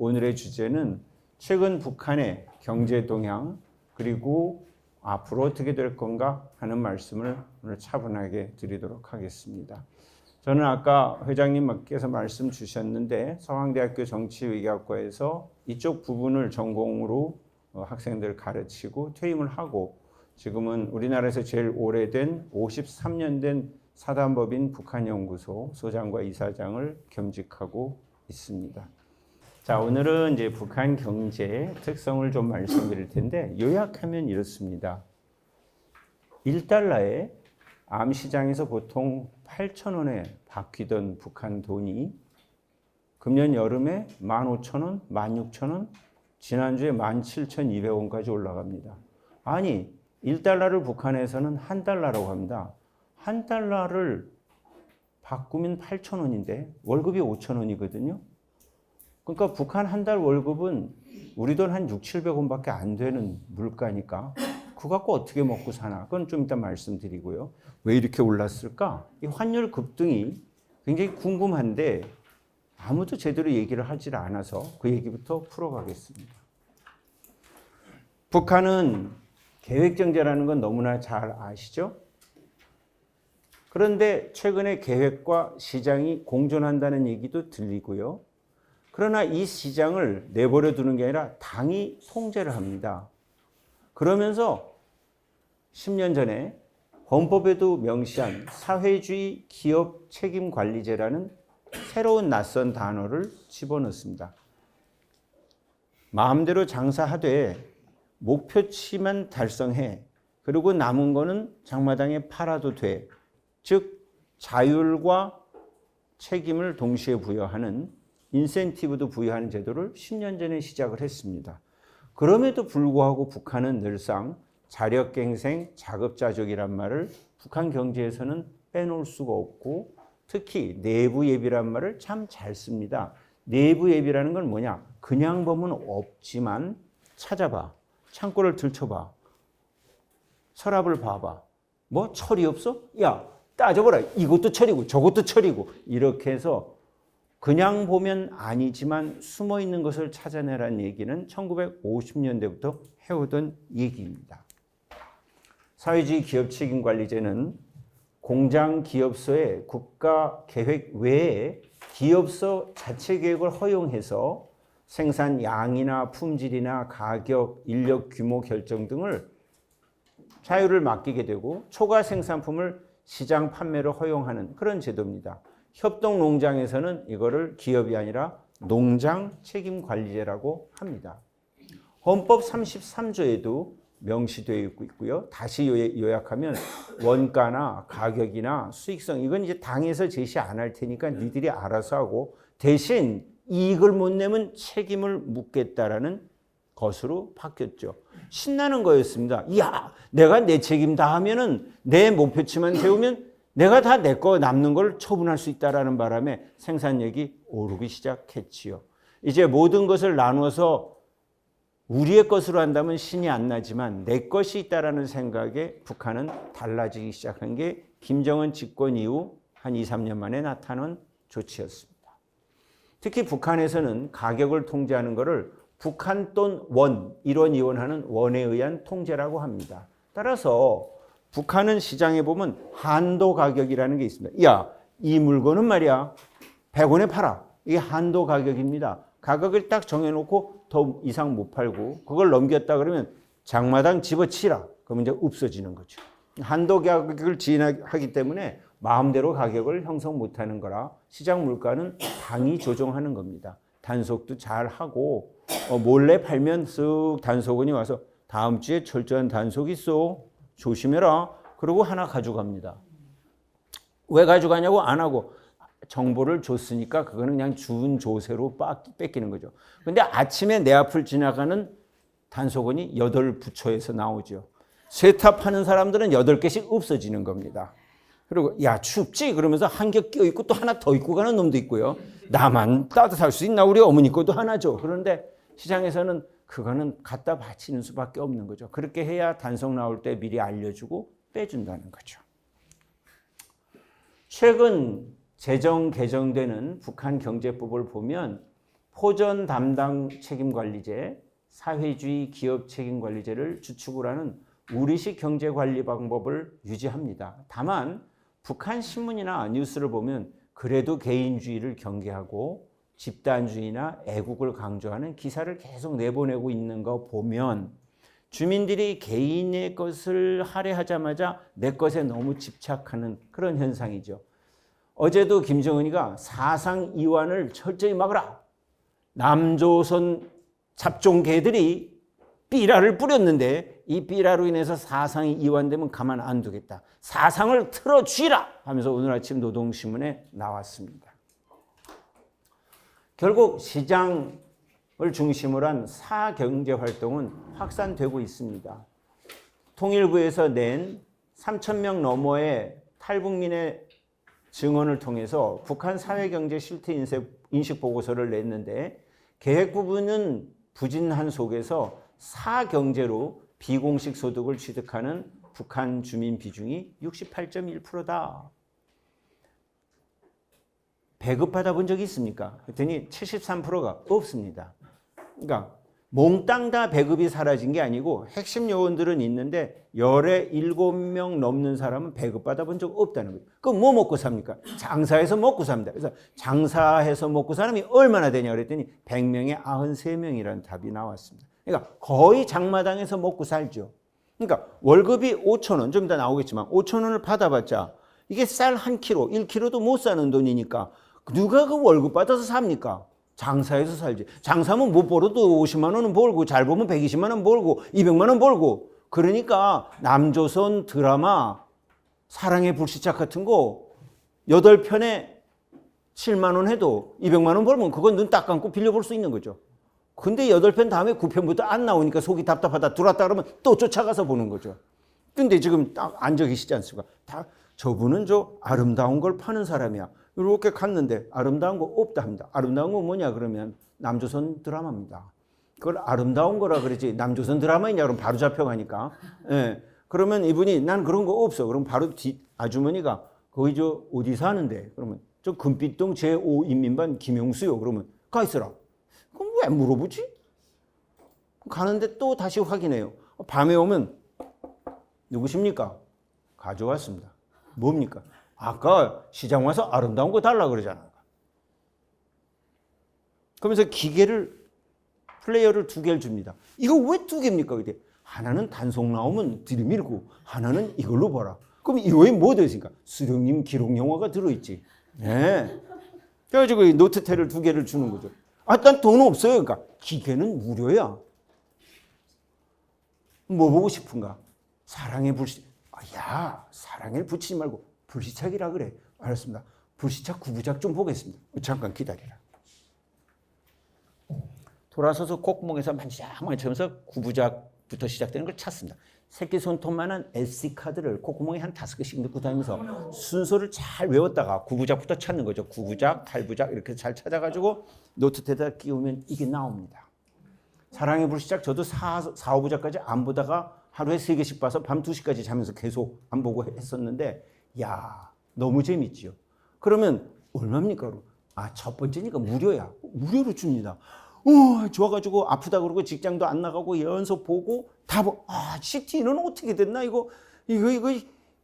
오늘의 주제는 최근 북한의 경제 동향 그리고 앞으로 어떻게 될 건가 하는 말씀을 오늘 차분하게 드리도록 하겠습니다. 저는 아까 회장님께서 말씀 주셨는데 서강대학교 정치의학과에서 이쪽 부분을 전공으로 학생들 가르치고 퇴임을 하고 지금은 우리나라에서 제일 오래된 53년 된 사단법인 북한연구소 소장과 이사장을 겸직하고 있습니다. 자, 오늘은 이제 북한 경제 특성을 좀 말씀드릴 텐데 요약하면 이렇습니다. 1달러에 암시장에서 보통 8,000원에 바뀌던 북한 돈이 금년 여름에 15,000원, 16,000원, 지난주에 17,200원까지 올라갑니다. 아니, 1달러를 북한에서는 한 달러라고 합니다. 한 달러를 바꾸면 8,000원인데 월급이 5,000원이거든요. 그러니까 북한 한 달 월급은 우리 돈 한 6,700원밖에 안 되는 물가니까 그거 갖고 어떻게 먹고 사나? 그건 좀 이따 말씀드리고요. 왜 이렇게 올랐을까? 이 환율 급등이 굉장히 궁금한데 아무도 제대로 얘기를 하질 않아서 그 얘기부터 풀어가겠습니다. 북한은 계획경제라는 건 너무나 잘 아시죠? 그런데 최근에 계획과 시장이 공존한다는 얘기도 들리고요. 그러나 이 시장을 내버려 두는 게 아니라 당이 통제를 합니다. 그러면서 10년 전에 헌법에도 명시한 사회주의 기업 책임관리제라는 새로운 낯선 단어를 집어넣습니다. 마음대로 장사하되 목표치만 달성해. 그리고 남은 거는 장마당에 팔아도 돼. 즉 자율과 책임을 동시에 부여하는 인센티브도 부여하는 제도를 10년 전에 시작을 했습니다. 그럼에도 불구하고 북한은 늘상 자력갱생, 자급자족이란 말을 북한 경제에서는 빼놓을 수가 없고 특히 내부 예비란 말을 참 잘 씁니다. 내부 예비라는 건 뭐냐? 그냥 보면 없지만 찾아봐. 창고를 들춰봐. 서랍을 봐봐. 뭐 철이 없어? 야, 따져보라. 이것도 철이고 저것도 철이고 이렇게 해서 그냥 보면 아니지만 숨어있는 것을 찾아내라는 얘기는 1950년대부터 해오던 얘기입니다. 사회주의 기업책임관리제는 공장 기업소의 국가계획 외에 기업소 자체 계획을 허용해서 생산 양이나 품질이나 가격, 인력 규모 결정 등을 자유를 맡기게 되고 초과 생산품을 시장 판매를 허용하는 그런 제도입니다. 협동농장에서는 이거를 기업이 아니라 농장 책임관리제라고 합니다. 헌법 33조에도 명시되어 있고요. 다시 요약하면 원가나 가격이나 수익성 이건 이제 당에서 제시 안 할 테니까 니들이 알아서 하고 대신 이익을 못 내면 책임을 묻겠다라는 것으로 바뀌었죠. 신나는 거였습니다. 야, 내가 내 책임 다 하면은 내 목표치만 세우면 내가 다 내 거 남는 걸 처분할 수 있다라는 바람에 생산력이 오르기 시작했지요. 이제 모든 것을 나누어서 우리의 것으로 한다면 신이 안 나지만 내 것이 있다라는 생각에 북한은 달라지기 시작한 게 김정은 집권 이후 한 2, 3년 만에 나타난 조치였습니다. 특히 북한에서는 가격을 통제하는 것을 북한돈 원, 1원, 2원 하는 원에 의한 통제라고 합니다. 따라서 북한은 시장에 보면 한도 가격이라는 게 있습니다. 야, 이 물건은 말이야 100원에 팔아. 이게 한도 가격입니다. 가격을 딱 정해놓고 더 이상 못 팔고 그걸 넘겼다 그러면 장마당 집어치라. 그러면 이제 없어지는 거죠. 한도 가격을 지나하기 때문에 마음대로 가격을 형성 못하는 거라 시장 물가는 당이 조정하는 겁니다. 단속도 잘 하고 몰래 팔면 쓱 단속원이 와서 다음 주에 철저한 단속이 있어. 조심해라. 그러고 하나 가져갑니다. 왜 가져가냐고 안 하고 정보를 줬으니까 그거는 그냥 준 조세로 뺏기는 거죠. 근데 아침에 내 앞을 지나가는 단속원이 8부처에서 나오죠. 세탑하는 사람들은 8개씩 없어지는 겁니다. 그리고 야 춥지? 그러면서 한 겹 껴있고 또 하나 더 입고 가는 놈도 있고요. 나만 따뜻할 수 있나? 우리 어머니 것도 하나죠. 그런데 시장에서는 그거는 갖다 바치는 수밖에 없는 거죠. 그렇게 해야 단속 나올 때 미리 알려주고 빼준다는 거죠. 최근 제정 개정되는 북한 경제법을 보면 호전 담당 책임관리제, 사회주의 기업 책임관리제를 주축으로 하는 우리식 경제관리 방법을 유지합니다. 다만 북한 신문이나 뉴스를 보면 그래도 개인주의를 경계하고 집단주의나 애국을 강조하는 기사를 계속 내보내고 있는 거 보면 주민들이 개인의 것을 할애하자마자 내 것에 너무 집착하는 그런 현상이죠. 어제도 김정은이가 사상 이완을 철저히 막으라. 남조선 잡종개들이 삐라를 뿌렸는데 이 삐라로 인해서 사상이 이완되면 가만 안 두겠다. 사상을 틀어주라 하면서 오늘 아침 노동신문에 나왔습니다. 결국 시장을 중심으로 한 사경제활동은 확산되고 있습니다. 통일부에서 낸 3,000명 너머의 탈북민의 증언을 통해서 북한 사회경제 실태 인식 보고서를 냈는데 계획 부분은 부진한 속에서 사경제로 비공식 소득을 취득하는 북한 주민 비중이 68.1%다. 배급받아 본 적이 있습니까? 그랬더니 73%가 없습니다. 그러니까 몽땅 다 배급이 사라진 게 아니고 핵심 요원들은 있는데 열에 7명 넘는 사람은 배급받아 본 적 없다는 거예요. 그럼 뭐 먹고 삽니까? 장사해서 먹고 삽니다. 그래서 장사해서 먹고 사람이 얼마나 되냐 그랬더니 100명에 93명이라는 답이 나왔습니다. 그러니까 거의 장마당에서 먹고 살죠. 그러니까 월급이 5,000원, 좀 이따 나오겠지만 5,000원을 받아봤자 이게 쌀 1kg, 1kg도 못 사는 돈이니까 누가 그 월급 받아서 삽니까? 장사해서 살지. 장사하면 못 벌어도 50만 원은 벌고 잘 보면 120만 원 벌고 200만 원 벌고 그러니까 남조선 드라마 사랑의 불시착 같은 거 8편에 7만 원 해도 200만 원 벌면 그건 눈 딱 감고 빌려볼 수 있는 거죠. 근데 8편 다음에 9편부터 안 나오니까 속이 답답하다 들어왔다 그러면 또 쫓아가서 보는 거죠. 근데 지금 딱 앉아 계시지 않습니까? 다 저분은 저 아름다운 걸 파는 사람이야. 이렇게 갔는데 아름다운 거 없다 합니다. 아름다운 거 뭐냐 그러면 남조선 드라마입니다. 그걸 아름다운 거라 그러지 남조선 드라마이냐 그러면 바로 잡혀가니까. 예. 그러면 이분이 난 그런 거 없어. 그럼 바로 아주머니가 거기 저 어디 사는데? 그러면 저 금빛동 제5인민반 김용수요. 그러면 가 있어라. 그럼 왜 물어보지? 가는데 또 다시 확인해요. 밤에 오면 누구십니까? 가져왔습니다. 뭡니까? 아까 시장 와서 아름다운 거 달라 그러잖아. 그러면서 플레이어를 2개를 줍니다. 이거 왜 2개입니까? 그때 하나는 단속 나오면 들이밀고 하나는 이걸로 봐라. 그럼 이거에 뭐 들어있습니까? 수령님 기록 영화가 들어있지. 네. 그래가지고 노트테를 2개를 주는 거죠. 아, 난 돈 없어요. 그러니까 기계는 무료야. 뭐 보고 싶은가? 사랑의 불시. 야, 사랑을 붙이지 말고 불시착이라 그래. 알았습니다. 불시착 9부작 좀 보겠습니다. 잠깐 기다려라. 돌아서서 콧구멍에서 만지작만지면서 9부작부터 시작되는 걸 찾습니다. 새끼 손톱만한 SD카드를 콧구멍에 한 5개씩 넣고 다니면서 순서를 잘 외웠다가 9부작부터 찾는 거죠. 9부작, 8부작 이렇게 잘 찾아가지고 노트에다 끼우면 이게 나옵니다. 사랑의 불시착 저도 4, 5부작까지 안 보다가 하루에 3개씩 봐서 밤 2시까지 자면서 계속 안 보고 했었는데 야 너무 재밌지요. 그러면 얼마입니까? 아, 첫 번째니까 무료야. 무료로 줍니다. 좋아가지고 아프다 그러고 직장도 안 나가고 연속 보고 다 CT는 어떻게 됐나 이거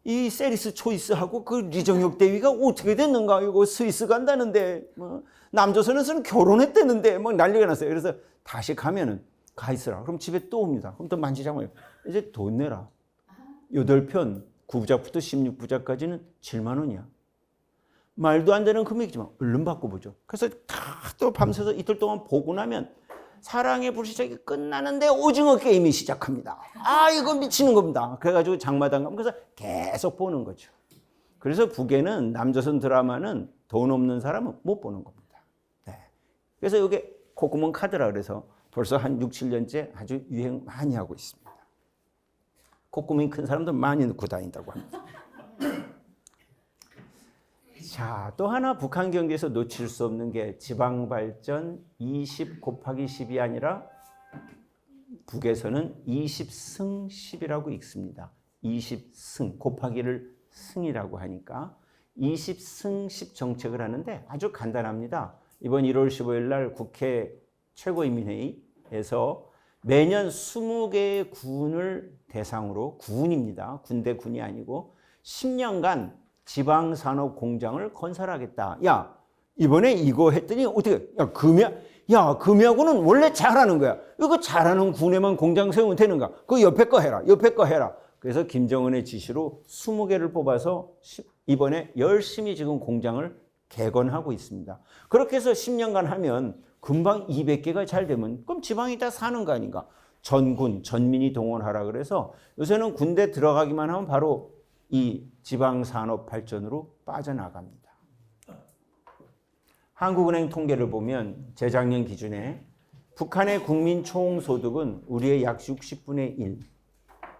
이 세리스 초이스하고 그 리정혁 대위가 어떻게 됐는가 이거 스위스 간다는데 뭐 남조선에서는 결혼했다는데 막 난리가 났어요. 그래서 다시 가면은 가 있으라. 그럼 집에 또 옵니다. 그럼 또 만지작만 이제 돈 내라. 8편 9부작부터 16부작까지는 7만 원이야. 말도 안 되는 금액이지만 얼른 바꿔보죠. 그래서 또 밤새서 이틀 동안 보고 나면 사랑의 불시착이 끝나는데 오징어 게임이 시작합니다. 아, 이거 미치는 겁니다. 그래가지고 장마당 가면 그래서 계속 보는 거죠. 그래서 북에는 남조선 드라마는 돈 없는 사람은 못 보는 겁니다. 네. 그래서 이게 콧구멍 카드라 그래서 벌써 한 6, 7년째 아주 유행 많이 하고 있습니다. 콧구멍이 큰 사람들 많이 넣고 다닌다고 합니다. 자, 또 하나 북한 경제에서 놓칠 수 없는 게 지방발전 20 곱하기 10이 아니라 북에서는 20승 10이라고 읽습니다. 20승 곱하기를 승이라고 하니까 20승 10 정책을 하는데 아주 간단합니다. 이번 1월 15일 날 국회 최고인민회의에서 매년 20개의 군을 대상으로, 군입니다. 군대 군이 아니고 10년간 지방산업공장을 건설하겠다. 야, 이번에 이거 했더니 어떻게, 금이하고는 원래 잘하는 거야. 이거 잘하는 군에만 공장 세우면 되는가? 그 옆에 거 해라. 옆에 거 해라. 그래서 김정은의 지시로 20개를 뽑아서 이번에 열심히 지금 공장을 개건하고 있습니다. 그렇게 해서 10년간 하면 금방 200개가 잘 되면 그럼 지방이 다 사는 거 아닌가? 전군, 전민이 동원하라 그래서 요새는 군대 들어가기만 하면 바로 이 지방산업 발전으로 빠져나갑니다. 한국은행 통계를 보면 재작년 기준에 북한의 국민 총소득은 우리의 약 60분의 1,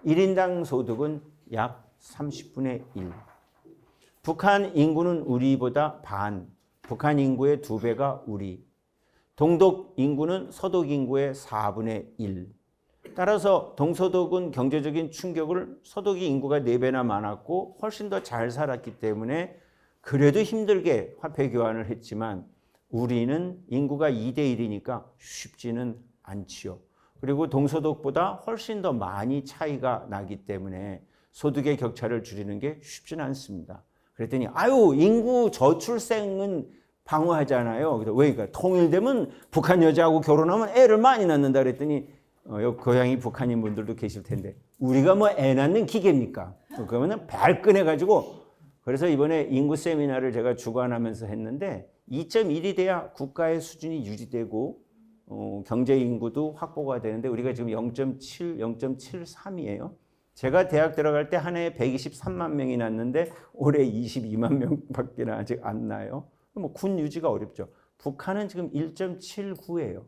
1인당 소득은 약 30분의 1. 북한 인구는 우리보다 반, 북한 인구의 2배가 우리. 동독 인구는 서독 인구의 4분의 1. 따라서 동서독은 경제적인 충격을 서독이 인구가 4배나 많았고 훨씬 더 잘 살았기 때문에 그래도 힘들게 화폐 교환을 했지만 우리는 인구가 2대 1이니까 쉽지는 않지요. 그리고 동서독보다 훨씬 더 많이 차이가 나기 때문에 소득의 격차를 줄이는 게 쉽지는 않습니다. 그랬더니 인구 저출생은 방어하잖아요. 왜? 그러니까 통일되면 북한 여자하고 결혼하면 애를 많이 낳는다 그랬더니 고향이 북한인 분들도 계실 텐데 우리가 뭐 애 낳는 기계입니까? 그러면 발끈해가지고 그래서 이번에 인구 세미나를 제가 주관하면서 했는데 2.1이 돼야 국가의 수준이 유지되고 경제 인구도 확보가 되는데 우리가 지금 0.7, 0.73이에요. 제가 대학 들어갈 때 한 해에 123만 명이 났는데 올해 22만 명밖에 아직 안 나요. 뭐 군 유지가 어렵죠. 북한은 지금 1.79예요.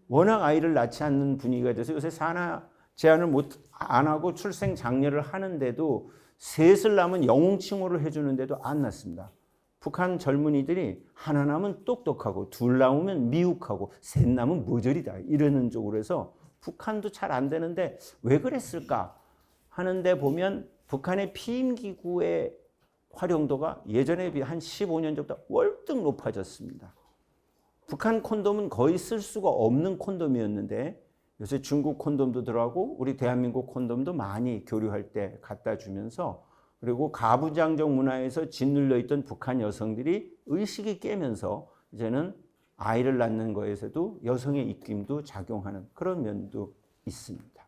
워낙 아이를 낳지 않는 분위기가 돼서 요새 산하 제한을 안 하고 출생 장려를 하는데도 셋을 낳으면 영웅칭호를 해주는데도 안 낳습니다. 북한 젊은이들이 하나 낳으면 똑똑하고 둘 낳으면 미욱하고 셋 낳으면 모조리다 이러는 쪽으로 해서 북한도 잘 안 되는데 왜 그랬을까 하는데 보면 북한의 피임기구의 활용도가 예전에 비해 한 15년 전보다 월등 높아졌습니다. 북한 콘돔은 거의 쓸 수가 없는 콘돔이었는데 요새 중국 콘돔도 들어가고 우리 대한민국 콘돔도 많이 교류할 때 갖다 주면서 그리고 가부장적 문화에서 짓눌려 있던 북한 여성들이 의식이 깨면서 이제는 아이를 낳는 거에서도 여성의 입김도 작용하는 그런 면도 있습니다.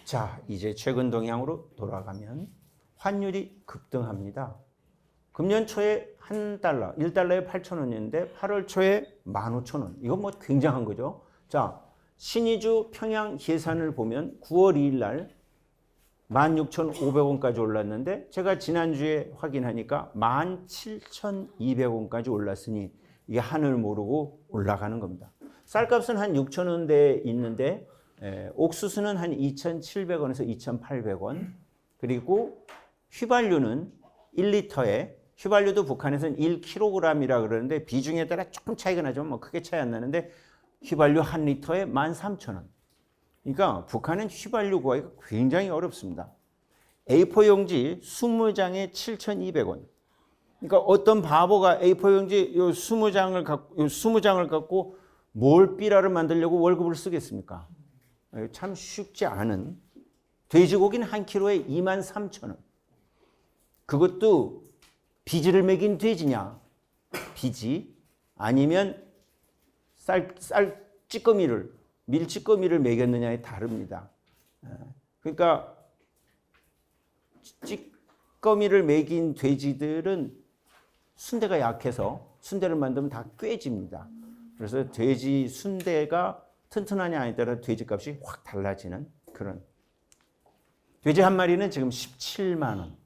자, 이제 최근 동향으로 돌아가면 환율이 급등합니다. 금년 초에 $1, 1달러에 8,000원이었는데 8월 초에 15,000원. 이건 뭐 굉장한 거죠. 자, 신의주 평양 예산을 보면 9월 2일 날 16,500원까지 올랐는데 제가 지난주에 확인하니까 17,200원까지 올랐으니 이게 하늘 모르고 올라가는 겁니다. 쌀값은 한 6,000원대에 있는데 옥수수는 한 2,700원에서 2,800원 그리고 휘발유는 1리터에 휘발유도 북한에서는 1kg이라 그러는데 비중에 따라 조금 차이가 나지만 뭐 크게 차이 안 나는데 휘발유 한 리터에 13,000원. 그러니까 북한은 휘발유 구하기가 굉장히 어렵습니다. A4 용지 20장에 7,200원. 그러니까 어떤 바보가 A4 용지 20장을 갖고 뭘 삐라를 만들려고 월급을 쓰겠습니까? 참 쉽지 않은 돼지고기는 한 킬로에 23,000원. 그것도 비지를 먹인 돼지냐? 비지 아니면 쌀 찌꺼미를 밀찌꺼미를 먹였느냐에 다릅니다. 그러니까 찌꺼미를 먹인 돼지들은 순대가 약해서 순대를 만들면 다 꿰집니다. 그래서 돼지 순대가 튼튼하냐 아니냐에 따라 돼지값이 확 달라지는 그런. 돼지 한 마리는 지금 17만 원.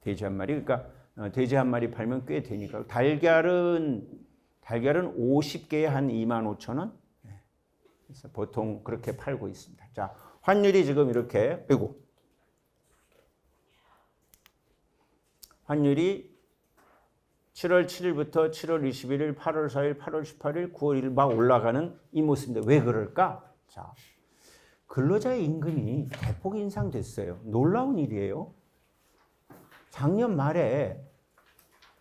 돼지 한 마리. 그러니까 돼지 한 마리 팔면 꽤 되니까. 달걀은 50개에 한 25,000원. 그래서 보통 그렇게 팔고 있습니다. 자, 환율이 지금 이렇게, 환율이 7월 7일부터 7월 21일, 8월 4일, 8월 18일, 9월 1일 막 올라가는 이 모습인데 왜 그럴까? 자, 근로자의 임금이 대폭 인상됐어요. 놀라운 일이에요. 작년 말에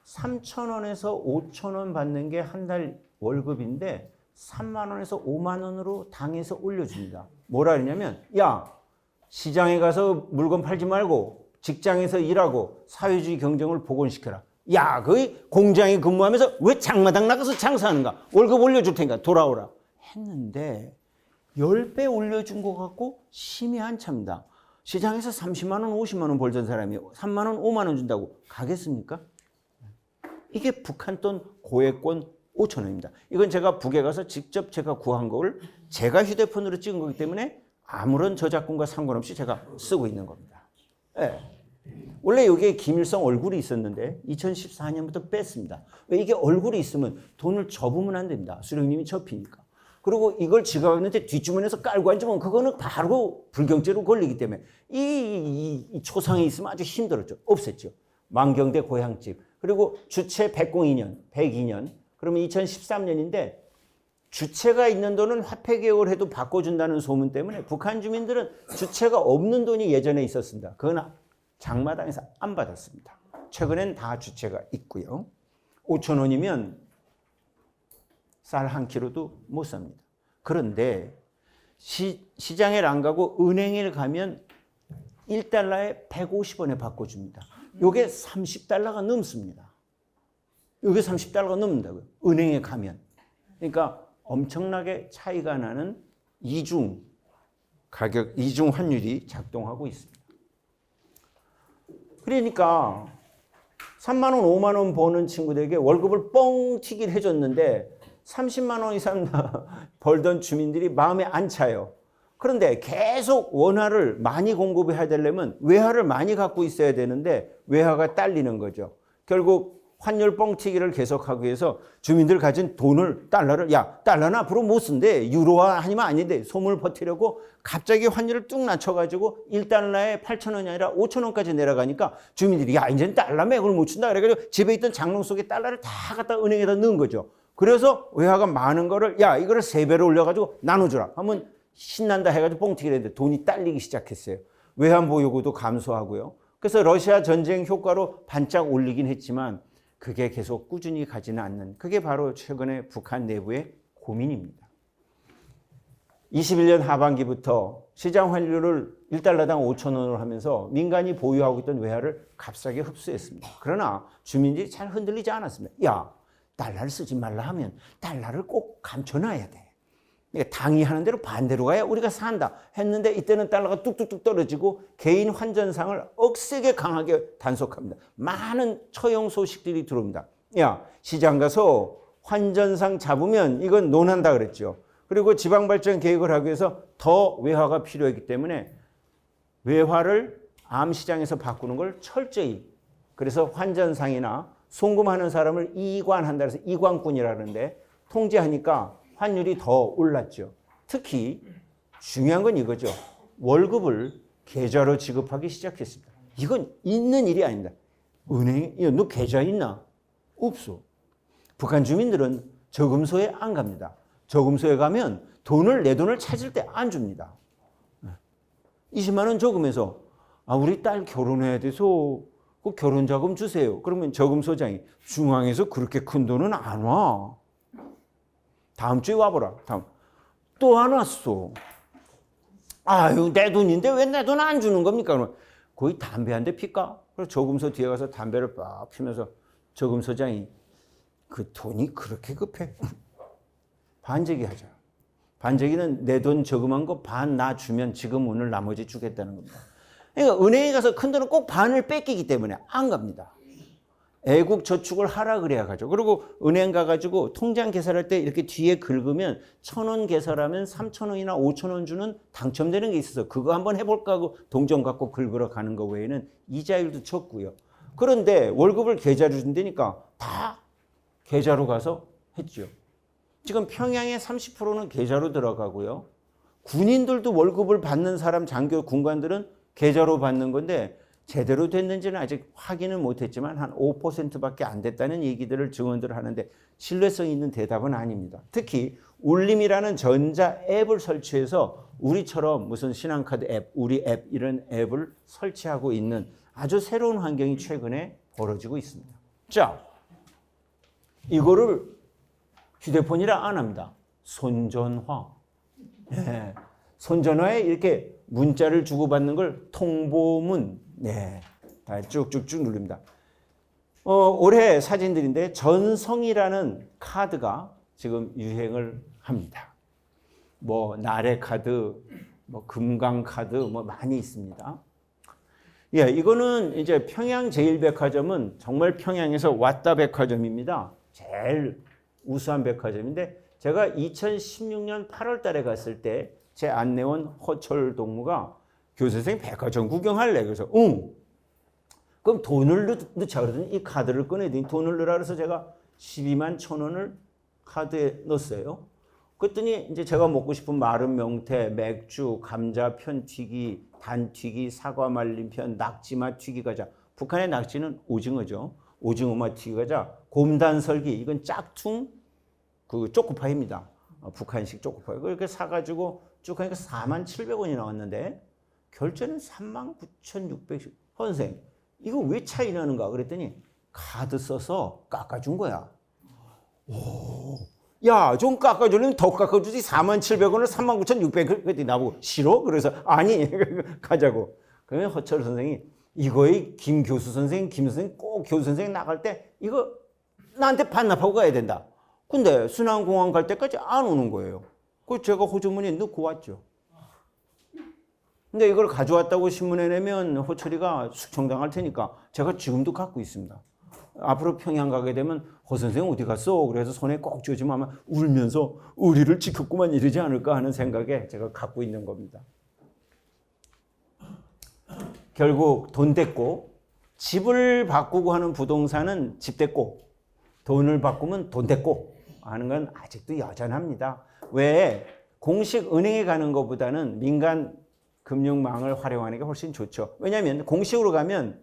3,000원에서 5,000원 받는 게 한 달 월급인데 3만 원에서 5만 원으로 당에서 올려줍니다. 뭐라 그러냐면 야 시장에 가서 물건 팔지 말고 직장에서 일하고 사회주의 경쟁을 복원시켜라. 야 거기 공장에 근무하면서 왜 장마당 나가서 장사하는가. 월급 올려줄 테니까 돌아오라. 했는데 10배 올려준 것 같고 심이 한참입니다. 시장에서 30만 원 50만 원 벌던 사람이 3만 원 5만 원 준다고 가겠습니까? 이게 북한 돈 고액권 5천 원입니다. 이건 제가 북에 가서 직접 제가 구한 걸 제가 휴대폰으로 찍은 거기 때문에 아무런 저작권과 상관없이 제가 쓰고 있는 겁니다. 네. 원래 여기에 김일성 얼굴이 있었는데 2014년부터 뺐습니다. 왜 이게 얼굴이 있으면 돈을 접으면 안 됩니다. 수령님이 접히니까. 그리고 이걸 지각했는데 뒷주머니에서 깔고 앉으면 그거는 바로 불경죄로 걸리기 때문에 이 초상이 있으면 아주 힘들었죠. 없앴죠. 만경대 고향집. 그리고 주체 102년, 102년. 그러면 2013년인데 주체가 있는 돈은 화폐 개혁을 해도 바꿔준다는 소문 때문에 북한 주민들은 주체가 없는 돈이 예전에 있었습니다. 그건 장마당에서 안 받았습니다. 최근엔 다 주체가 있고요. 5천 원이면 쌀 한 킬로도 못 삽니다. 그런데 시장에 안 가고 은행에 가면 1달러에 150원에 바꿔줍니다. 요게 30달러가 넘습니다. 요게 30달러가 넘는다고요. 은행에 가면. 그러니까 엄청나게 차이가 나는 이중 환율이 작동하고 있습니다. 그러니까 3만 원, 5만 원 버는 친구들에게 월급을 뻥 튀기를 해줬는데 30만 원 이상 벌던 주민들이 마음에 안 차요. 그런데 계속 원화를 많이 공급해야 되려면 외화를 많이 갖고 있어야 되는데 외화가 딸리는 거죠. 결국 환율 뻥튀기를 계속하기 위해서 주민들 가진 돈을 달러는 앞으로 못 쓴대. 유로화 아니면 아닌데 소문을 버티려고 갑자기 환율을 뚝 낮춰가지고 1달러에 8,000원이 아니라 5,000원까지 내려가니까 주민들이 이제는 달러 매국을 못 준다. 그래가지고 집에 있던 장롱 속에 달러를 다 갖다 은행에다 넣은 거죠. 그래서 외화가 많은 거를 이거를 3배로 올려가지고 나눠주라 하면 신난다 해가지고 뻥튀기를 했는데 돈이 딸리기 시작했어요. 외환 보유고도 감소하고요. 그래서 러시아 전쟁 효과로 반짝 올리긴 했지만 그게 계속 꾸준히 가지는 않는, 그게 바로 최근에 북한 내부의 고민입니다. 21년 하반기부터 시장 환율을 1달러당 5,000원으로 하면서 민간이 보유하고 있던 외화를 값싸게 흡수했습니다. 그러나 주민들이 잘 흔들리지 않았습니다. 달러를 쓰지 말라 하면 달러를 꼭 감춰놔야 돼. 그러니까 당이 하는 대로 반대로 가야 우리가 산다 했는데 이때는 달러가 뚝뚝뚝 떨어지고 개인 환전상을 억세게 강하게 단속합니다. 많은 처형 소식들이 들어옵니다. 시장 가서 환전상 잡으면 이건 논한다 그랬죠. 그리고 지방발전 계획을 하기 위해서 더 외화가 필요했기 때문에 외화를 암시장에서 바꾸는 걸 철저히, 그래서 환전상이나 송금하는 사람을 이관한다 해서 이관꾼이라는데 통제하니까 환율이 더 올랐죠. 특히 중요한 건 이거죠. 월급을 계좌로 지급하기 시작했습니다. 이건 있는 일이 아닙니다. 은행에 너 계좌 있나? 없어. 북한 주민들은 저금소에 안 갑니다. 저금소에 가면 내 돈을 찾을 때 안 줍니다. 20만 원 저금해서 우리 딸 결혼해야 돼서 그 결혼자금 주세요. 그러면 저금소장이 중앙에서 그렇게 큰 돈은 안 와. 다음 주에 와보라. 또 안 왔어. 내 돈인데 왜 내 돈 안 주는 겁니까? 그러면 거의 담배 한 대 필까? 그래서 저금소 뒤에 가서 담배를 빡 피면서 저금소장이 그 돈이 그렇게 급해? 반제기 하자. 반제기는 내 돈 저금한 거 반 나 주면 지금 오늘 나머지 주겠다는 겁니다. 그러니까 은행에 가서 큰 돈은 꼭 반을 뺏기기 때문에 안 갑니다. 애국 저축을 하라 그래야 가죠. 그리고 은행 가가지고 통장 계산할 때 이렇게 뒤에 긁으면 1,000원 계산하면 3,000원이나 5,000원 주는 당첨되는 게 있어서 그거 한번 해볼까 하고 동전 갖고 긁으러 가는 거 외에는 이자율도 적고요. 그런데 월급을 계좌로 준다니까 다 계좌로 가서 했죠. 지금 평양의 30%는 계좌로 들어가고요. 군인들도 월급을 받는 사람 장교 군관들은 계좌로 받는 건데 제대로 됐는지는 아직 확인은 못했지만 한 5%밖에 안 됐다는 얘기들을 증언들을 하는데 신뢰성 있는 대답은 아닙니다. 특히 울림이라는 전자 앱을 설치해서 우리처럼 무슨 신한카드 앱, 우리 앱 이런 앱을 설치하고 있는 아주 새로운 환경이 최근에 벌어지고 있습니다. 자, 이거를 휴대폰이라 안 합니다. 손전화. 네. 손전화에 이렇게 문자를 주고받는 걸 통보문. 네. 다 쭉쭉쭉 누릅니다. 올해 사진들인데 전성이라는 카드가 지금 유행을 합니다. 뭐 나래 카드, 뭐 금강 카드 뭐 많이 있습니다. 예, 이거는 이제 평양 제1백화점은 정말 평양에서 왔다 백화점입니다. 제일 우수한 백화점인데 제가 2016년 8월 달에 갔을 때 제 안내원 허철 동무가 교수 선생님 백화점 구경할래? 그래서 응. 그럼 돈을 넣자 그러더니 이 카드를 꺼내더니 돈을 넣으라 그래서 제가 12만 1,000원을 카드에 넣었어요. 그랬더니 이제 제가 먹고 싶은 마른 명태, 맥주, 감자 편튀기, 단튀기, 사과 말림편, 낙지맛 튀기과자. 북한의 낙지는 오징어죠. 오징어맛 튀기과자, 곰단설기, 이건 짝퉁 그 초코파이입니다. 북한식 초코파이. 그렇게 사가지고 쭉 하니까 47,700원이 나왔는데 결제는 39,610원. 선생님, 이거 왜 차이 나는가? 그랬더니 카드 써서 깎아준 거야. 오, 야, 좀 깎아주려면 더 깎아주지. 47,000원을 39,600원. 그랬더니 나보고 싫어? 그래서 아니, 가자고. 그러면 허철 선생이 이거의 김 교수 선생, 김 선생 꼭 교수 선생 나갈 때 이거 나한테 반납하고 가야 된다. 근데 순환공항 갈 때까지 안 오는 거예요. 그래서 제가 호주머니에 넣고 왔죠. 근데 이걸 가져왔다고 신문에 내면 호철이가 숙청당할 테니까 제가 지금도 갖고 있습니다. 앞으로 평양 가게 되면 허 선생 어디 갔어? 그래서 손에 꼭 쥐어주면 아마 울면서 우리를 지켰구만 이러지 않을까 하는 생각에 제가 갖고 있는 겁니다. 결국 돈 댔고 집을 바꾸고 하는 부동산은 집 댔고 돈을 바꾸면 돈 댔고 하는 건 아직도 여전합니다. 왜? 공식 은행에 가는 것보다는 민간 금융망을 활용하는 게 훨씬 좋죠. 왜냐하면 공식으로 가면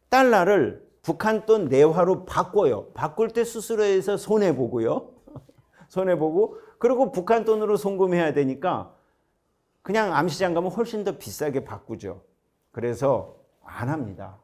달러를 북한 돈 내화로 바꿔요. 바꿀 때 수수료에서 손해보고요. 손해보고 그리고 북한 돈으로 송금해야 되니까 그냥 암시장 가면 훨씬 더 비싸게 바꾸죠. 그래서 안 합니다.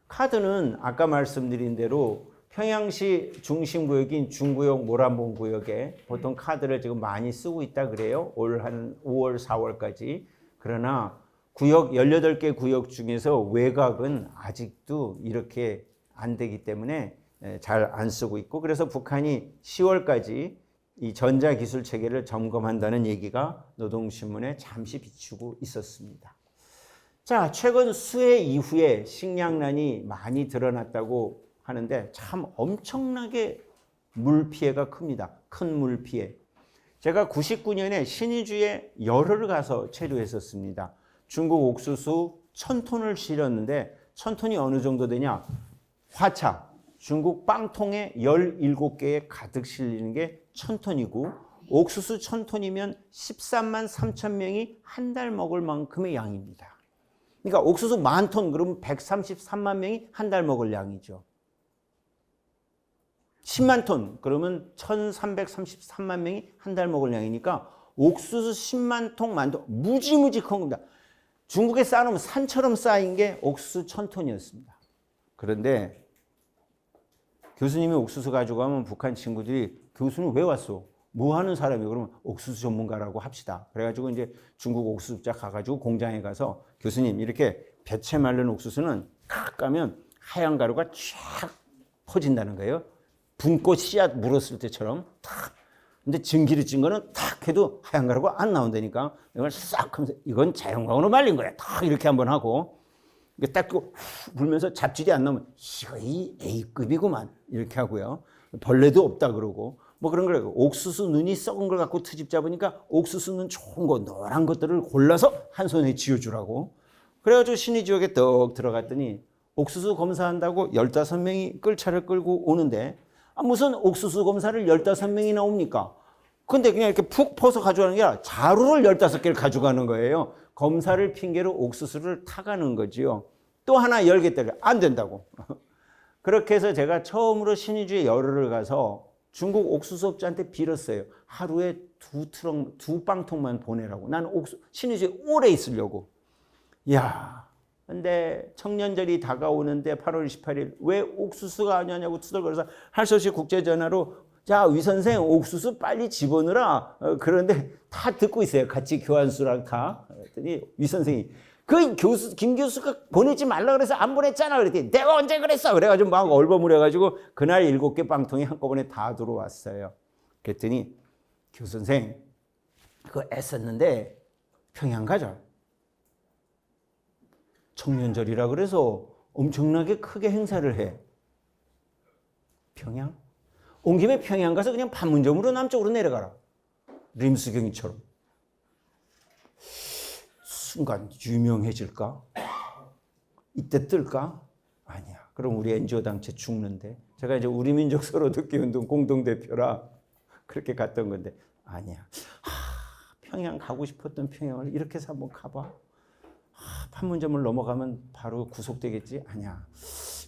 카드는 아까 말씀드린 대로 평양시 중심구역인 중구역 모란봉 구역에 보통 카드를 지금 많이 쓰고 있다 그래요. 올 한 5월, 4월까지. 그러나 구역 18개 구역 중에서 외곽은 아직도 이렇게 안 되기 때문에 잘 안 쓰고 있고 그래서 북한이 10월까지 이 전자기술 체계를 점검한다는 얘기가 노동신문에 잠시 비추고 있었습니다. 자, 최근 수해 이후에 식량난이 많이 드러났다고 하는데 참 엄청나게 물 피해가 큽니다. 큰 물 피해. 제가 99년에 신의주에 열흘 가서 체류했었습니다. 중국 옥수수 1,000톤을 실었는데 1,000톤이 어느 정도 되냐? 화차, 중국 빵통에 17개에 가득 실리는 게 1,000톤이고 옥수수 1,000톤이면 13만 3천 명이 한 달 먹을 만큼의 양입니다. 그러니까 옥수수 10,000톤 그러면 133만 명이 한 달 먹을 양이죠. 10만 톤 그러면 1,333만 명이 한 달 먹을 양이니까 옥수수 10만 통 만통 무지무지 큰 겁니다. 중국에 쌓아놓으면 산처럼 쌓인 게 옥수수 1,000톤이었습니다. 그런데 교수님이 옥수수 가져가면 북한 친구들이 교수님 왜 왔어? 뭐 하는 사람이에요? 그러면 옥수수 전문가라고 합시다. 그래가지고 이제 중국 옥수수자 가가지고 공장에 가서 교수님 이렇게 배채 말른 옥수수는 탁 까면 하얀 가루가 쫙 퍼진다는 거예요. 분꽃 씨앗 물었을 때처럼 탁. 근데 증기를 찐 거는 탁 해도 하얀 가루가 안 나온다니까. 이걸 싹 하면서 이건 자연광으로 말린 거야. 탁 이렇게 한번 하고. 딱 불면서 잡질이 안 나오면 이거 이 A급이구만. 이렇게 하고요. 벌레도 없다 그러고. 뭐 그런 거예요. 옥수수 눈이 썩은 걸 갖고 트집 잡으니까 옥수수 눈 좋은 거 노란 것들을 골라서 한 손에 쥐어주라고. 그래가지고 신의 지역에 떡 들어갔더니 옥수수 검사한다고 15명이 끌차를 끌고 오는데 무슨 옥수수 검사를 15명이 나옵니까? 근데 그냥 이렇게 푹 퍼서 가져가는 게 아니라 자루를 15개를 가져가는 거예요. 검사를 핑계로 옥수수를 타가는 거지요. 또 하나 열겠다고 안 된다고. 그렇게 해서 제가 처음으로 신의주에 열흘을 가서 중국 옥수수업자한테 빌었어요. 하루에 2빵통만 보내라고. 난 신의주에 오래 있으려고. 이야, 근데 청년절이 다가오는데 8월 28일 왜 옥수수가 안 오냐고 투덜거려서 할 수 없이 국제전화로 자, 위 선생 옥수수 빨리 집어넣으라. 그런데 다 듣고 있어요. 같이 교환수랑 다. 그랬더니 위 선생이 그 교수 김 교수가 보내지 말라 그래서 안 보냈잖아. 그랬더니 내가 언제 그랬어? 그래가지고 막 얼버무려가지고 그날 7개 빵통이 한꺼번에 다 들어왔어요. 그랬더니 교 선생 그거 애썼는데 평양 가자. 청년절이라 그래서 엄청나게 크게 행사를 해. 평양? 온 김에 평양 가서 그냥 판문점으로 남쪽으로 내려가라. 림수경이처럼. 순간 유명해질까? 이때 뜰까? 아니야. 그럼 우리 NGO 단체 죽는데. 제가 이제 우리 민족 서로 듣기 운동 공동대표라 그렇게 갔던 건데 아니야. 평양 가고 싶었던 평양을 이렇게 해서 한번 가봐. 판문점을 넘어가면 바로 구속되겠지? 아니야.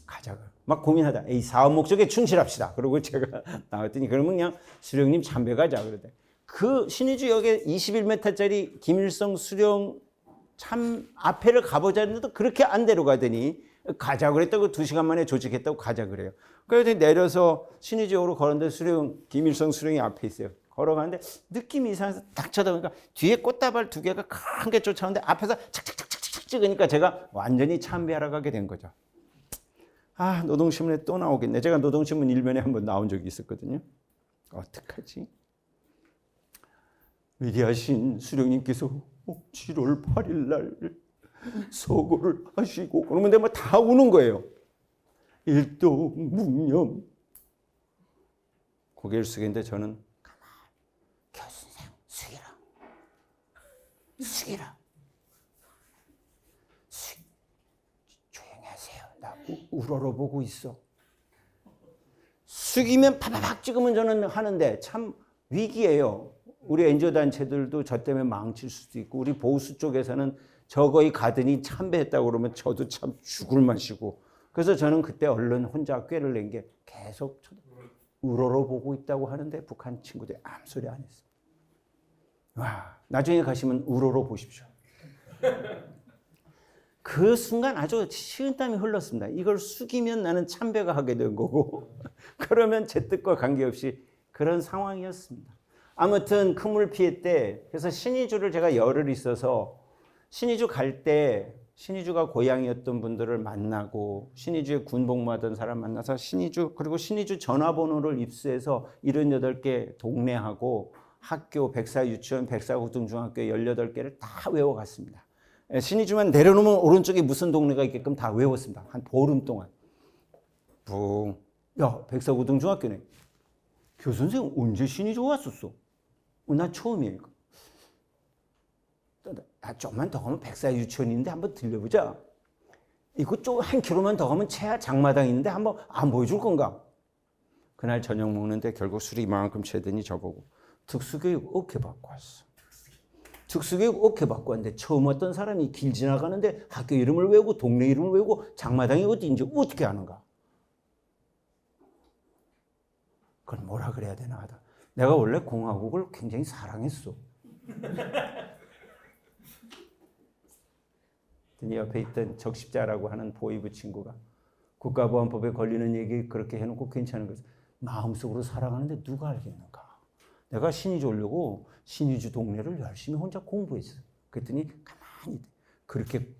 가자. 막 고민하다. 이 사업 목적에 충실합시다. 그러고 제가 나왔더니 그러면 그냥 수령님 참배 가자. 그러대. 그 신의주역에 21m짜리 김일성 수령 참 앞에를 가보자 했는데 그렇게 안 데려가더니 가자 그랬다고 2시간 만에 조직했다고 가자 그래요. 그래서 내려서 신의주역으로 걸었는데 수령 김일성 수령이 앞에 있어요. 걸어가는데 느낌이 이상해서 딱 쳐다보니까 뒤에 꽃다발 2개가 큰 게 쫓아오는데 앞에서 착착착착착 찍으니까 제가 완전히 참배하러 가게 된 거죠. 노동신문에 또 나오겠네. 제가 노동신문 1면에 한번 나온 적이 있었거든요. 어떡하지? 위대하신 수령님께서 7월 8일 날 서거를 하시고 그러면 내가 다 우는 거예요. 일동묵념. 고개를 숙이는데 저는 가만 교수님 숙이라. 조용히 하세요. 나 우러러보고 있어. 숙이면 파바박 찍으면 저는 하는데 참 위기예요. 우리 NGO 단체들도 저 때문에 망칠 수도 있고 우리 보수 쪽에서는 저거이 가더니 참배했다고 그러면 저도 참 죽을 맛이고 그래서 저는 그때 얼른 혼자 꾀를 낸 게 계속 우러러보고 있다고 하는데 북한 친구들이 아무 소리 안 했어요. 와, 나중에 가시면 우러러 보십시오. 그 순간 아주 식은땀이 흘렀습니다. 이걸 숙이면 나는 참배가 하게 된 거고 그러면 제 뜻과 관계없이 그런 상황이었습니다. 아무튼 큰물 피해 때 그래서 신의주를 제가 열흘 있어서 신의주 갈 때 신의주가 고향이었던 분들을 만나고 신의주에 군복무하던 사람 만나서 신의주 그리고 신의주 전화번호를 입수해서 78개 동네하고 학교 백사 유치원 백사고등중학교 18개를 다 외워갔습니다. 신의주만 내려놓으면 오른쪽에 무슨 동네가 있게끔 다 외웠습니다. 한 보름 동안. 야, 백사고등중학교네. 교수선생 언제 신의주 왔었어? 나 처음이에요. 좀만 더 가면 백사 유치원인데 한번 들려보자. 이거 좀 한 킬로만 더 가면 채야 장마당 있는데 한번 안 보여줄 건가? 그날 저녁 먹는데 결국 술이 이만큼 채더니 저보고 특수교육 어깨 받고 왔어. 특수교육 어깨 받고 왔는데 처음 왔던 사람이 길 지나가는데 학교 이름을 외우고 동네 이름을 외우고 장마당이 어디인지 어떻게 아는가? 그걸 뭐라 그래야 되나 하다. 내가 원래 공화국을 굉장히 사랑했어. 옆에 있던 적십자라고 하는 보위부 친구가 국가보안법에 걸리는 얘기 그렇게 해놓고 괜찮은 거죠. 마음속으로 사랑하는데 누가 알겠는가. 내가 신의주 오려고 신의주 동네를 열심히 혼자 공부했어. 그랬더니 가만히 그렇게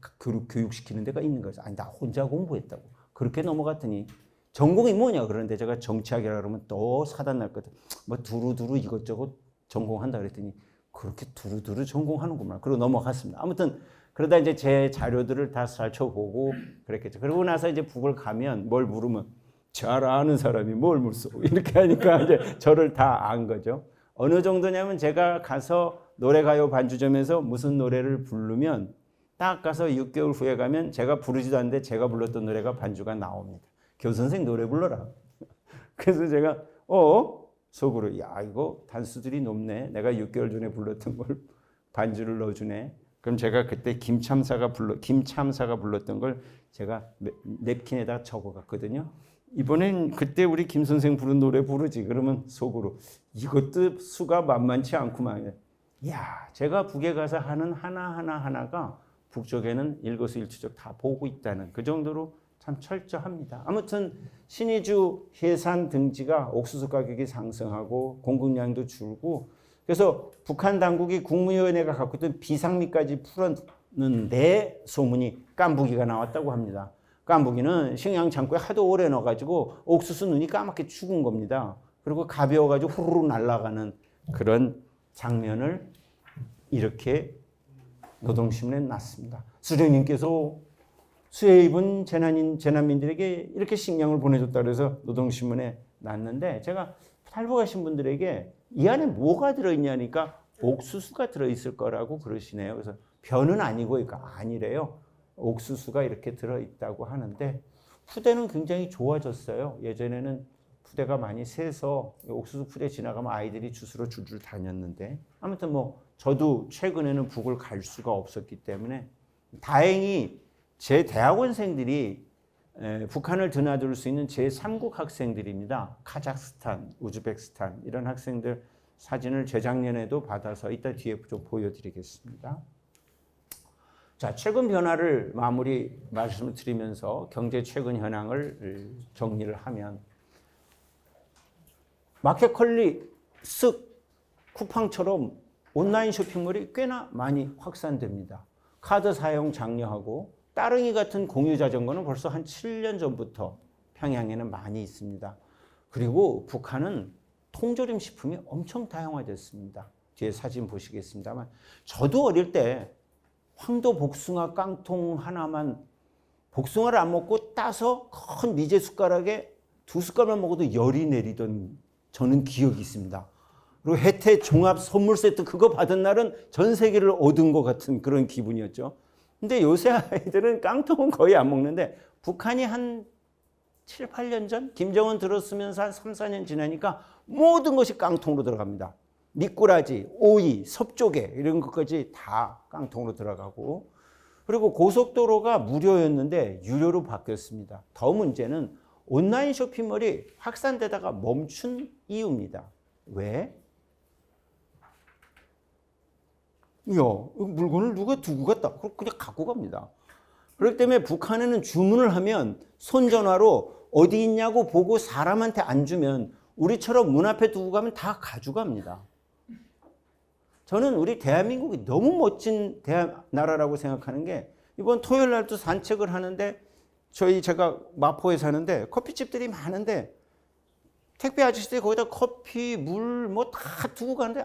교육시키는 데가 있는 거죠. 아니 나 혼자 공부했다고. 그렇게 넘어갔더니 전공이 뭐냐 그러는데 제가 정치학이라 그러면 또 사단 났거든. 뭐 두루두루 이것저것 전공한다 그랬더니 그렇게 두루두루 전공하는구만. 그러고 넘어갔습니다. 아무튼 그러다 이제 제 자료들을 다 살펴보고 그랬겠죠. 그러고 나서 이제 북을 가면 뭘 물으면 잘 아는 사람이 뭘 물소 이렇게 하니까 이제 저를 다 안 거죠. 어느 정도냐면 제가 가서 노래가요 반주점에서 무슨 노래를 부르면 딱 가서 6개월 후에 가면 제가 부르지도 않는데 제가 불렀던 노래가 반주가 나옵니다. 교선생 노래 불러라. 그래서 제가 속으로 야 이거 단수들이 높네. 내가 6개월 전에 불렀던 걸 반주를 넣어주네. 그럼 제가 그때 김참사가 불렀던 걸 제가 냅킨에다 적어갔거든요. 이번엔 그때 우리 김 선생 부른 노래 부르지. 그러면 속으로 이것도 수가 만만치 않구만. 야, 제가 북에 가서 하는 하나가 북쪽에는 일거수일투족 다 보고 있다는 그 정도로 참 철저합니다. 아무튼 신의주 해산 등지가 옥수수 가격이 상승하고 공급량도 줄고 그래서 북한 당국이 국무위원회가 갖고 있던 비상미까지 풀었는데 소문이 깐부기가 나왔다고 합니다. 깐부기는 식량 창고에 하도 오래 넣어가지고 옥수수 눈이 까맣게 죽은 겁니다. 그리고 가벼워가지고 후루룩 날아가는 그런 장면을 이렇게 노동신문에 났습니다. 수령님께서 수해 입은 재난민들에게 이렇게 식량을 보내줬다 그래서 노동신문에 났는데 제가 탈북하신 분들에게 이 안에 뭐가 들어있냐니까 옥수수가 들어있을 거라고 그러시네요. 그래서 변은 아니고 그러니까 아니래요. 옥수수가 이렇게 들어있다고 하는데 푸대는 굉장히 좋아졌어요. 예전에는 푸대가 많이 새서 옥수수 푸대 지나가면 아이들이 주스로 줄줄 다녔는데 아무튼 뭐 저도 최근에는 북을 갈 수가 없었기 때문에 다행히 제 대학원생들이 북한을 드나들 수 있는 제3국 학생들입니다. 카자흐스탄, 우즈베키스탄 이런 학생들 사진을 재작년에도 받아서 이따 뒤에 좀 보여드리겠습니다. 자, 최근 변화를 마무리 말씀을 드리면서 경제 최근 현황을 정리를 하면 마켓컬리, 쓱, 쿠팡처럼 온라인 쇼핑몰이 꽤나 많이 확산됩니다. 카드 사용 장려하고 따릉이 같은 공유 자전거는 벌써 한 7년 전부터 평양에는 많이 있습니다. 그리고 북한은 통조림 식품이 엄청 다양화됐습니다. 뒤에 사진 보시겠습니다만 저도 어릴 때 황도 복숭아 깡통 하나만 복숭아를 안 먹고 따서 큰 미제 숟가락에 2숟갈만 먹어도 열이 내리던 저는 기억이 있습니다. 그리고 혜태 종합 선물 세트 그거 받은 날은 전 세계를 얻은 것 같은 그런 기분이었죠. 근데 요새 아이들은 깡통은 거의 안 먹는데 북한이 한 7, 8년 전 김정은 들었으면서 한 3, 4년 지나니까 모든 것이 깡통으로 들어갑니다. 미꾸라지, 오이, 섭조개 이런 것까지 다 깡통으로 들어가고 그리고 고속도로가 무료였는데 유료로 바뀌었습니다. 더 문제는 온라인 쇼핑몰이 확산되다가 멈춘 이유입니다. 왜? 야, 물건을 누가 두고 갔다. 그냥 갖고 갑니다. 그렇기 때문에 북한에는 주문을 하면 손전화로 어디 있냐고 보고 사람한테 안 주면 우리처럼 문 앞에 두고 가면 다 가져갑니다. 저는 우리 대한민국이 너무 멋진 나라라고 생각하는 게 이번 토요일 날도 산책을 하는데 제가 마포에 사는데 커피집들이 많은데 택배 아저씨들이 거기다 커피, 물 뭐 다 두고 가는데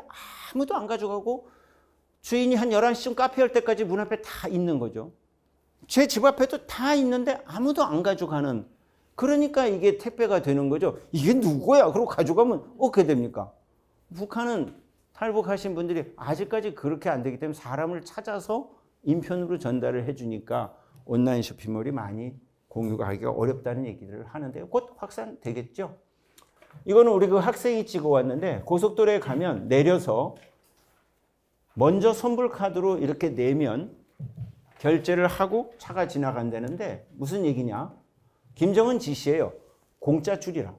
아무도 안 가져가고 주인이 한 11시쯤 카페 열 때까지 문 앞에 다 있는 거죠. 제 집 앞에도 다 있는데 아무도 안 가져가는 그러니까 이게 택배가 되는 거죠. 이게 누구야? 그러고 가져가면 어떻게 됩니까? 북한은 탈북하신 분들이 아직까지 그렇게 안 되기 때문에 사람을 찾아서 인편으로 전달을 해주니까 온라인 쇼핑몰이 많이 공유가 하기가 어렵다는 얘기를 하는데 곧 확산되겠죠. 이거는 우리 그 학생이 찍어왔는데 고속도로에 가면 내려서 먼저 선불카드로 이렇게 내면 결제를 하고 차가 지나간다는데 무슨 얘기냐? 김정은 지시예요. 공짜 줄이라.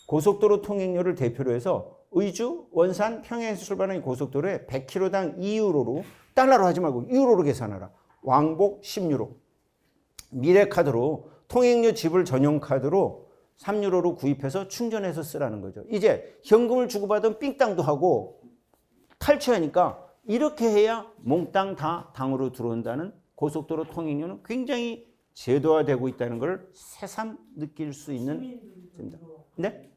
고속도로 통행료를 대표로 해서 의주, 원산, 평양에서 출발하는 고속도로에 100km당 2유로로 달러로 하지 말고 유로로 계산하라. 왕복 10유로. 미래카드로 통행료 지불 전용 카드로 3유로로 구입해서 충전해서 쓰라는 거죠. 이제 현금을 주고받은 삥땅도 하고 탈취하니까 이렇게 해야 몽땅 다 당으로 들어온다는 고속도로 통행료는 굉장히 제도화되고 있다는 걸 새삼 느낄 수 있는 점입니다. 네?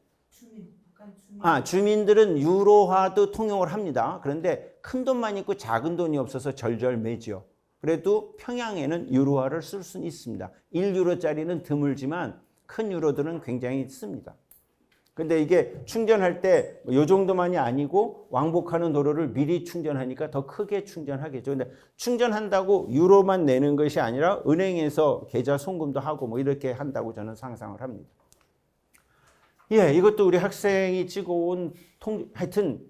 주민들은 유로화도 통용을 합니다. 그런데 큰 돈만 있고 작은 돈이 없어서 절절매지요. 그래도 평양에는 유로화를 쓸 수는 있습니다. 1유로짜리는 드물지만 큰 유로들은 굉장히 씁니다. 근데 이게 충전할 때 이 정도만이 아니고 왕복하는 도로를 미리 충전하니까 더 크게 충전하겠죠. 근데 충전한다고 유로만 내는 것이 아니라 은행에서 계좌 송금도 하고 뭐 이렇게 한다고 저는 상상을 합니다. 예, 이것도 우리 학생이 찍어온 하여튼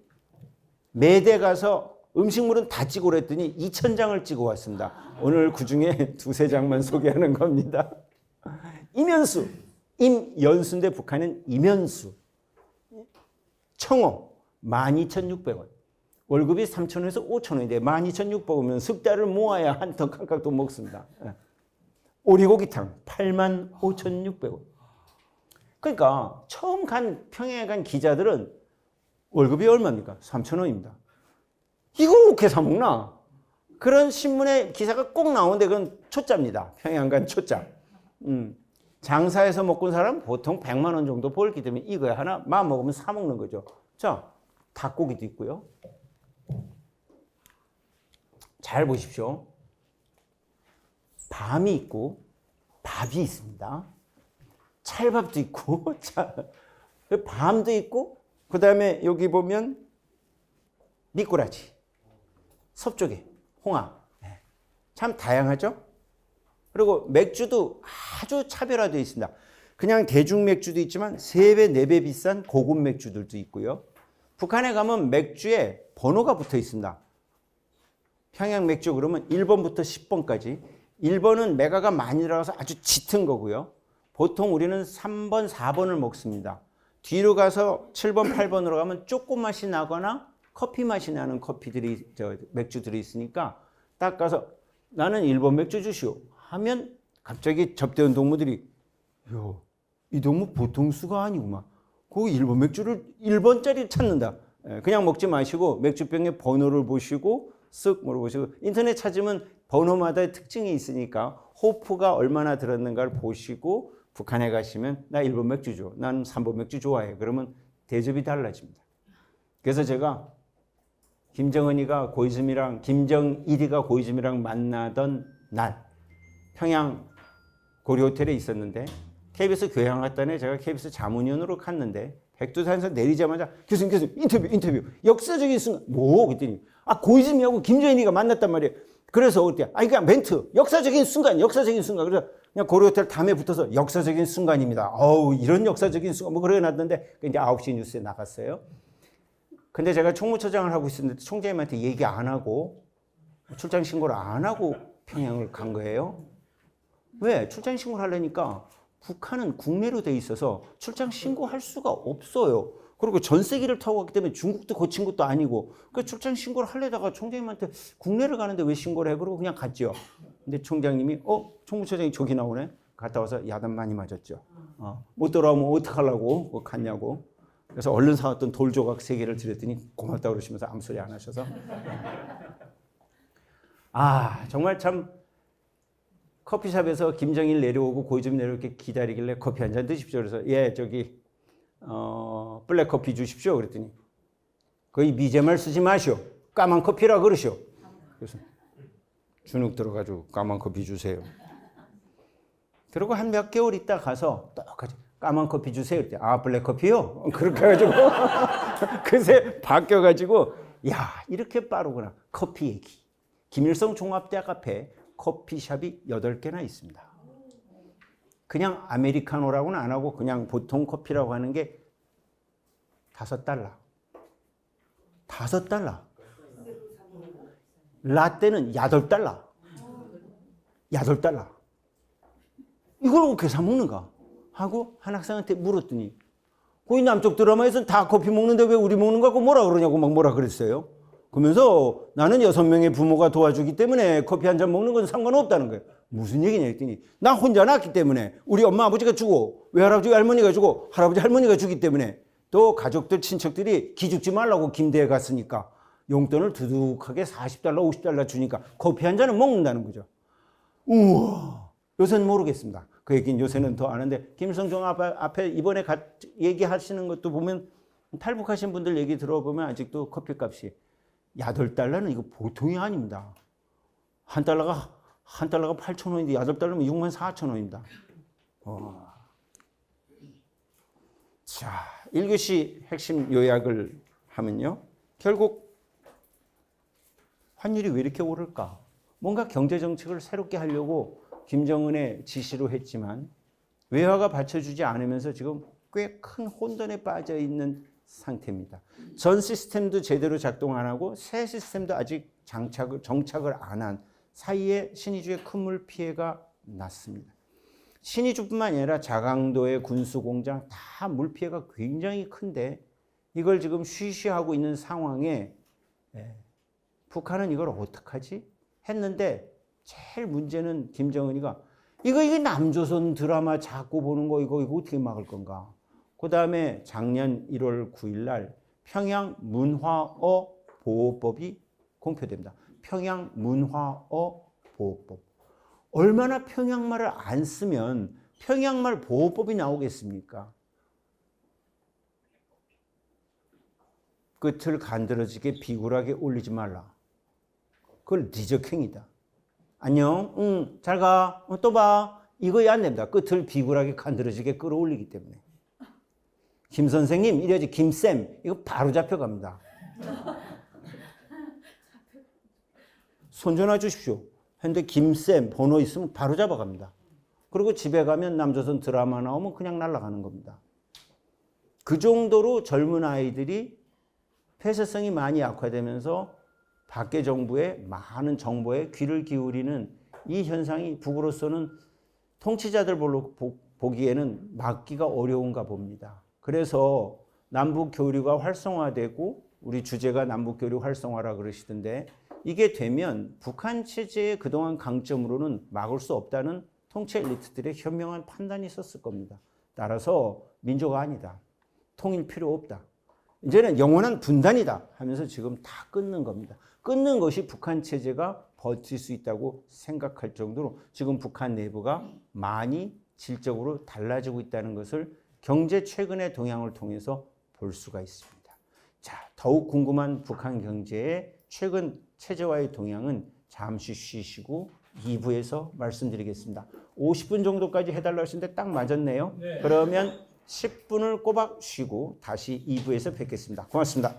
매대 가서 음식물은 다 찍으라 했더니 2,000장을 찍어 왔습니다. 오늘 그중에 2-3장만 소개하는 겁니다. 이면수, 임연수인데 북한은 이면수. 청어 12,600원. 월급이 3,000원에서 5,000원인데 12,600원이면 석 달을 모아야 한 턱 깜깍도 먹습니다. 오리고기탕 85,600원. 그러니까 처음 평양에 간 기자들은 월급이 얼마입니까? 3,000원입니다. 이걸 어떻게 사 먹나? 그런 신문에 기사가 꼭 나오는데 그건 초짜입니다. 평양 간 초짜. 장사해서 먹고 온 사람은 보통 100만 원 정도 벌기 때문에 이거 하나 마음 먹으면 사 먹는 거죠. 자, 닭고기도 있고요. 잘 보십시오. 밤이 있고 밥이 있습니다. 찰밥도 있고 밤도 있고 그 다음에 여기 보면 미꾸라지, 섭조개, 홍합. 참 다양하죠? 그리고 맥주도 아주 차별화되어 있습니다. 그냥 대중 맥주도 있지만 3배, 4배 비싼 고급 맥주들도 있고요. 북한에 가면 맥주에 번호가 붙어 있습니다. 평양 맥주 그러면 1번부터 10번까지. 1번은 메가가 많이 들어가서 아주 짙은 거고요. 보통 우리는 3번, 4번을 먹습니다. 뒤로 가서 7번, 8번으로 가면 조금 맛이 나거나 커피 맛이 나는 맥주들이 있으니까 딱 가서 나는 1번 맥주 주시오 하면 갑자기 접대원 동무들이 이 동무 보통 수가 아니구만. 그 1번 맥주를 1번짜리 찾는다. 그냥 먹지 마시고 맥주병의 번호를 보시고 쓱 물어보시고 인터넷 찾으면 번호마다 특징이 있으니까 호프가 얼마나 들었는가를 보시고 북한에 가시면 나 1번 맥주 줘. 난 3번 맥주 좋아해. 그러면 대접이 달라집니다. 그래서 제가 김정은이가 김정일이가 고이즈미랑 만나던 날 평양 고려호텔에 있었는데 KBS 교양 갔다네 제가 KBS 자문위원으로 갔는데 백두산에서 내리자마자 교수님 인터뷰 역사적인 순간 그랬더니 고이즈미하고 김정일이가 만났단 말이에요. 그래서 어때요? 그러니까 멘트 역사적인 순간 그래서 그냥 고려호텔 담에 붙어서 역사적인 순간입니다. 이런 역사적인 순간 그래 놨는데 이제 9시 뉴스에 나갔어요. 근데 제가 총무처장을 하고 있었는데 총장님한테 얘기 안 하고 출장 신고를 안 하고 평양을 간 거예요. 왜? 출장 신고를 하려니까 북한은 국내로 돼 있어서 출장 신고할 수가 없어요. 그리고 전세기를 타고 갔기 때문에 중국도 거친 것도 아니고 그 출장 신고를 하려다가 총장님한테 국내를 가는데 왜 신고를 해? 그러고 그냥 갔죠. 근데 총장님이 총무처장이 저기 나오네. 갔다 와서 야단 많이 맞았죠. 못 돌아오면 어떡하려고 갔냐고. 그래서 얼른 사왔던 돌조각 3개를 드렸더니 고맙다고 그러시면서 아무 소리 안 하셔서 정말 참 커피숍에서 김정일 내려오고 고이즈미 내려오게 기다리길래 커피 한 잔 드십시오. 그래서 블랙커피 주십시오. 그랬더니 거의 미제말 쓰지 마시오. 까만 커피라 그러시오. 그래서 주눅 들어가지고 까만 커피 주세요. 그리고 한 몇 개월 있다 가서 똑같이 까만 커피 주세요. 그랬더니 블랙커피요? 그렇게 해가지고 그새 바뀌어가지고 이렇게 빠르구나. 커피 얘기. 김일성 종합대학 앞에 커피숍이 8개나 있습니다. 그냥 아메리카노라고는 안 하고 그냥 보통 커피라고 하는 게 $5. $5. 라떼는 $8. $8. 이걸 어떻게 사 먹는가? 하고 한 학생한테 물었더니 거기 남쪽 드라마에서는 다 커피 먹는데 왜 우리 먹는 거 갖고 뭐라 그러냐고 막 뭐라 그랬어요. 그러면서 나는 6명의 부모가 도와주기 때문에 커피 한 잔 먹는 건 상관없다는 거예요. 무슨 얘기냐 했더니 나 혼자 낳았기 때문에 우리 엄마 아버지가 주고 외할아버지 할머니가 주고 할아버지 할머니가 주기 때문에 또 가족들 친척들이 기죽지 말라고 김대에 갔으니까 용돈을 두둑하게 $40, $50 주니까 커피 한 잔은 먹는다는 거죠. 우와, 요새는 모르겠습니다. 그 얘기는 요새는 더 아는데 김일성 종합 앞에 이번에 얘기하시는 것도 보면 탈북하신 분들 얘기 들어보면 아직도 커피값이 $8는 이거 보통이 아닙니다. 한 달러가 8,000원인데 8달러면 64,000원입니다. 자, 1교시 핵심 요약을 하면요. 결국 환율이 왜 이렇게 오를까? 뭔가 경제정책을 새롭게 하려고 김정은의 지시로 했지만 외화가 받쳐주지 않으면서 지금 꽤 큰 혼돈에 빠져 있는 상태입니다. 전 시스템도 제대로 작동 안 하고 새 시스템도 아직 정착을 안 한 사이에 신의주의 큰 물 피해가 났습니다. 신의주뿐만 아니라 자강도의 군수공장 다 물 피해가 굉장히 큰데 이걸 지금 쉬쉬하고 있는 상황에 북한은 이걸 어떡하지? 했는데 제일 문제는 김정은이가 이게 남조선 드라마 자꾸 보는 거 이거 어떻게 막을 건가? 그 다음에 작년 1월 9일 날 평양 문화어 보호법이 공표됩니다. 평양 문화어 보호법. 얼마나 평양말을 안 쓰면 평양말 보호법이 나오겠습니까? 끝을 간드러지게 비굴하게 올리지 말라. 그걸 니적행위다. 안녕, 응, 잘 가, 또 봐. 이거야 안 됩니다. 끝을 비굴하게 간드러지게 끌어올리기 때문에. 김 선생님, 이래야지 김쌤, 이거 바로 잡혀갑니다. 손전화 주십시오. 근데 김쌤 번호 있으면 바로 잡아갑니다. 그리고 집에 가면 남조선 드라마 나오면 그냥 날아가는 겁니다. 그 정도로 젊은 아이들이 폐쇄성이 많이 약화되면서 밖의 정부의 많은 정보에 귀를 기울이는 이 현상이 북으로서는 통치자들 보기에는 막기가 어려운가 봅니다. 그래서 남북 교류가 활성화되고 우리 주제가 남북 교류 활성화라 그러시던데 이게 되면 북한 체제의 그동안 강점으로는 막을 수 없다는 통치 엘리트들의 현명한 판단이 있었을 겁니다. 따라서 민조가 아니다. 통일 필요 없다. 이제는 영원한 분단이다 하면서 지금 다 끊는 겁니다. 끊는 것이 북한 체제가 버틸 수 있다고 생각할 정도로 지금 북한 내부가 많이 질적으로 달라지고 있다는 것을 경제 최근의 동향을 통해서 볼 수가 있습니다. 자, 더욱 궁금한 북한 경제의 최근 체제와의 동향은 잠시 쉬시고 2부에서 말씀드리겠습니다. 50분 정도까지 해달라고 하셨는데 딱 맞았네요. 네. 그러면 10분을 꼬박 쉬고 다시 2부에서 뵙겠습니다. 고맙습니다.